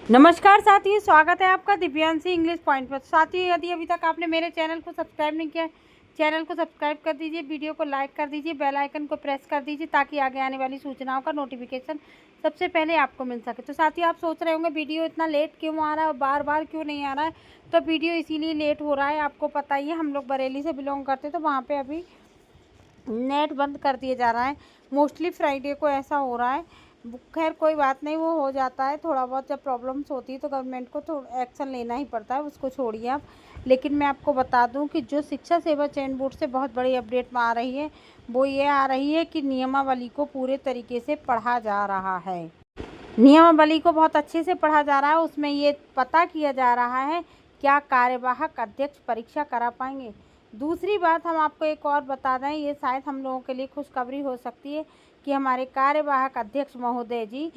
नमस्कार साथियों, स्वागत है आपका दिव्यांशी इंग्लिश पॉइंट पर। साथियों, यदि अभी तक आपने मेरे चैनल को सब्सक्राइब नहीं किया, चैनल को सब्सक्राइब कर दीजिए, वीडियो को लाइक कर दीजिए, बेल आइकन को प्रेस कर दीजिए ताकि आगे आने वाली सूचनाओं का नोटिफिकेशन सबसे पहले आपको मिल सके। तो साथियों, आप सोच रहे होंगे वीडियो इतना लेट क्यों आ रहा है और बार बार क्यों नहीं आ रहा है। तो वीडियो इसीलिए लेट हो रहा है, आपको पता ही है, हम लोग बरेली से बिलोंग करते तो वहाँ पर अभी नेट बंद कर दिया जा रहा है। मोस्टली फ्राइडे को ऐसा हो रहा है। खैर कोई बात नहीं, वो हो जाता है। थोड़ा बहुत जब प्रॉब्लम्स होती है तो गवर्नमेंट को थोड़ा एक्शन लेना ही पड़ता है, उसको छोड़िए आप। लेकिन मैं आपको बता दूं कि जो शिक्षा सेवा चयन बोर्ड से बहुत बड़ी अपडेट आ रही है, वो ये आ रही है कि नियमावली को पूरे तरीके से पढ़ा जा रहा है। नियमावली को बहुत अच्छे से पढ़ा जा रहा है। उसमें ये पता किया जा रहा है क्या कार्यवाहक अध्यक्ष परीक्षा करा पाएंगे। दूसरी बात हम आपको एक और बता दें, ये शायद हम लोगों के लिए खुशखबरी हो सकती है कि हमारे कार्यवाहक अध्यक्ष महोदय जी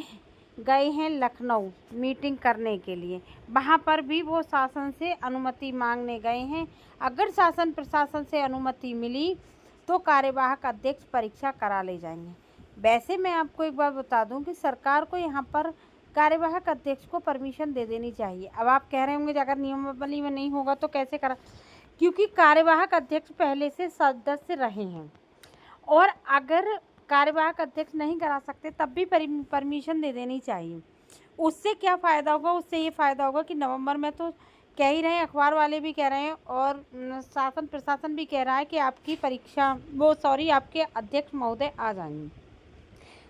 गए हैं लखनऊ मीटिंग करने के लिए। वहाँ पर भी वो शासन से अनुमति मांगने गए हैं। अगर शासन प्रशासन से अनुमति मिली तो कार्यवाहक अध्यक्ष परीक्षा करा ले जाएंगे। वैसे मैं आपको एक बात बता दूं कि सरकार को यहाँ पर कार्यवाहक अध्यक्ष को परमिशन दे देनी चाहिए। अब आप कह रहे होंगे अगर नियमावली में नहीं होगा तो कैसे करा, क्योंकि कार्यवाहक अध्यक्ष पहले से सदस्य रहे हैं और अगर कार्यवाहक अध्यक्ष नहीं करा सकते तब भी परमिशन दे देनी चाहिए। उससे क्या फ़ायदा होगा, उससे ये फ़ायदा होगा कि नवंबर में तो कह ही रहे हैं, अखबार वाले भी कह रहे हैं और शासन प्रशासन भी कह रहा है कि आपकी परीक्षा आपके अध्यक्ष महोदय आ जाएंगे,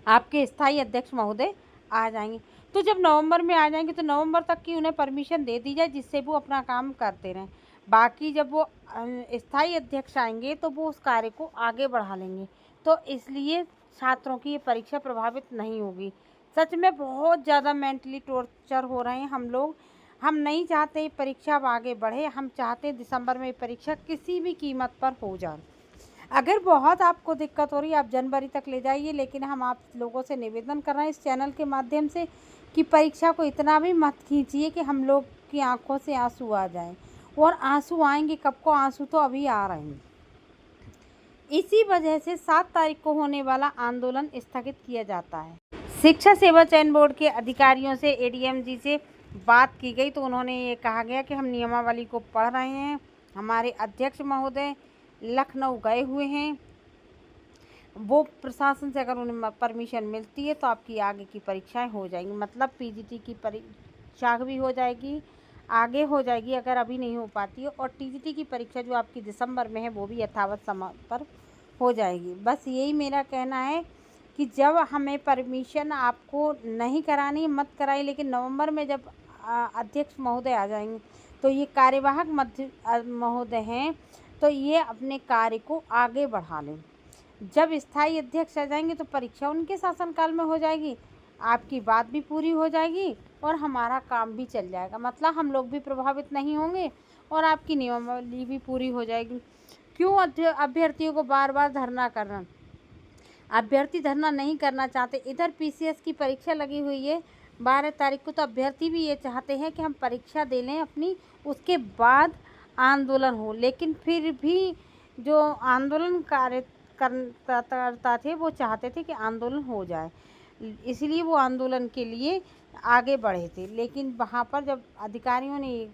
आपके स्थायी अध्यक्ष महोदय आ जाएंगे। तो जब नवंबर में आ जाएंगे तो नवंबर तक की उन्हें परमिशन दे दी जाए जिससे वो अपना काम करते रहें। बाकी जब वो स्थायी अध्यक्ष आएंगे तो वो उस कार्य को आगे बढ़ा लेंगे। तो इसलिए छात्रों की ये परीक्षा प्रभावित नहीं होगी। सच में बहुत ज़्यादा मेंटली टॉर्चर हो रहे हैं हम लोग। हम नहीं चाहते ये परीक्षा अब आगे बढ़े, हम चाहते हैं दिसंबर में ये परीक्षा किसी भी कीमत पर हो जाए। अगर बहुत आपको दिक्कत हो रही है आप जनवरी तक ले जाइए, लेकिन हम आप लोगों से निवेदन कर रहे हैं इस चैनल के माध्यम से कि परीक्षा को इतना भी मत खींचिए कि हम लोग की आंखों से आंसू आ जाएं। और आंसू आएंगे कब को, आंसू तो अभी आ रहे हैं। इसी वजह से 7 तारीख को होने वाला आंदोलन स्थगित किया जाता है। शिक्षा सेवा चयन बोर्ड के अधिकारियों से एडीएम जी से बात की गई तो उन्होंने ये कहा गया कि हम नियमावली को पढ़ रहे हैं। हमारे अध्यक्ष महोदय लखनऊ गए हुए हैं, वो प्रशासन से अगर उन्हें परमिशन मिलती है तो आपकी आगे की परीक्षाएं हो जाएंगी। मतलब पीजीटी की परीक्षा भी हो जाएगी, आगे हो जाएगी अगर अभी नहीं हो पाती है। और टीजीटी की परीक्षा जो आपकी दिसंबर में है वो भी यथावत समय पर हो जाएगी। बस यही मेरा कहना है कि जब हमें परमिशन आपको नहीं करानी मत कराई, लेकिन नवंबर में जब अध्यक्ष महोदय आ जाएंगे तो ये कार्यवाहक महोदय हैं तो ये अपने कार्य को आगे बढ़ा लें। जब स्थायी अध्यक्ष आ जाएंगे तो परीक्षा उनके शासनकाल में हो जाएगी, आपकी बात भी पूरी हो जाएगी और हमारा काम भी चल जाएगा। मतलब हम लोग भी प्रभावित नहीं होंगे और आपकी नियमावली भी पूरी हो जाएगी। क्यों अभ्यर्थियों को बार बार धरना करना, अभ्यर्थी धरना नहीं करना चाहते। इधर पीसीएस की परीक्षा लगी हुई है 12 तारीख को, तो अभ्यर्थी भी ये चाहते हैं कि हम परीक्षा दे लें अपनी, उसके बाद आंदोलन हो। लेकिन फिर भी जो आंदोलन कार्यकर्ता थे वो चाहते थे कि आंदोलन हो जाए, इसलिए वो आंदोलन के लिए आगे बढ़े थे। लेकिन वहाँ पर जब अधिकारियों ने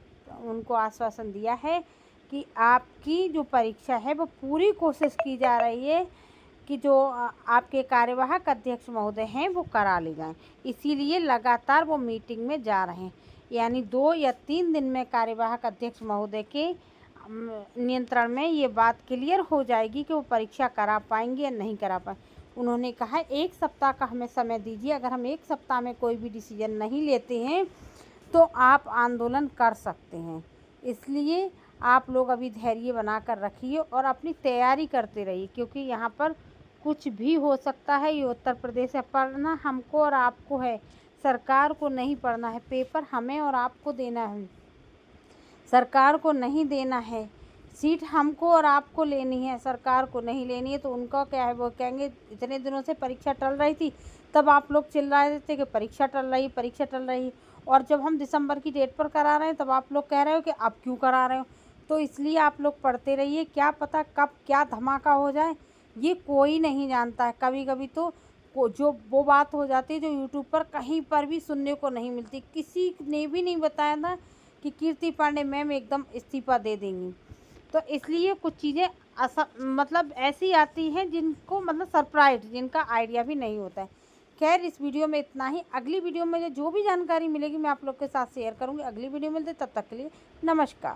उनको आश्वासन दिया है कि आपकी जो परीक्षा है वो पूरी कोशिश की जा रही है कि जो आपके कार्यवाहक अध्यक्ष महोदय हैं वो करा ले जाएं, इसीलिए लगातार वो मीटिंग में जा रहे हैं। यानी 2 या 3 दिन में कार्यवाहक अध्यक्ष महोदय के नियंत्रण में ये बात क्लियर हो जाएगी कि वो परीक्षा करा पाएंगे या नहीं करा पाएंगे। उन्होंने कहा 1 सप्ताह का हमें समय दीजिए, अगर हम 1 सप्ताह में कोई भी डिसीजन नहीं लेते हैं तो आप आंदोलन कर सकते हैं। इसलिए आप लोग अभी धैर्य बना कर रखिए और अपनी तैयारी करते रहिए, क्योंकि यहाँ पर कुछ भी हो सकता है। ये उत्तर प्रदेश है, पढ़ना हमको और आपको है, सरकार को नहीं पढ़ना है। पेपर हमें और आपको देना है, सरकार को नहीं देना है। सीट हमको और आपको लेनी है, सरकार को नहीं लेनी है। तो उनका क्या है, वो कहेंगे इतने दिनों से परीक्षा टल रही थी तब आप लोग चिल्ला रहे थे कि परीक्षा टल रही, परीक्षा टल रही, और जब हम दिसंबर की डेट पर करा रहे हैं तब आप लोग कह रहे हो कि अब क्यों करा रहे हो। तो इसलिए आप लोग पढ़ते रहिए, क्या पता कब क्या धमाका हो जाए, ये कोई नहीं जानता है। कभी कभी तो को जो वो बात हो जाती है जो यूट्यूब पर कहीं पर भी सुनने को नहीं मिलती। किसी ने भी नहीं बताया था कि कीर्ति पांडे मैम एकदम इस्तीफ़ा दे देंगी। तो इसलिए कुछ चीज़ें मतलब ऐसी आती हैं जिनको मतलब सरप्राइज़, जिनका आइडिया भी नहीं होता है। खैर इस वीडियो में इतना ही। अगली वीडियो में जो भी जानकारी मिलेगी मैं आप लोग के साथ शेयर करूँगी। अगली वीडियो मिलते, तब तक के लिए नमस्कार।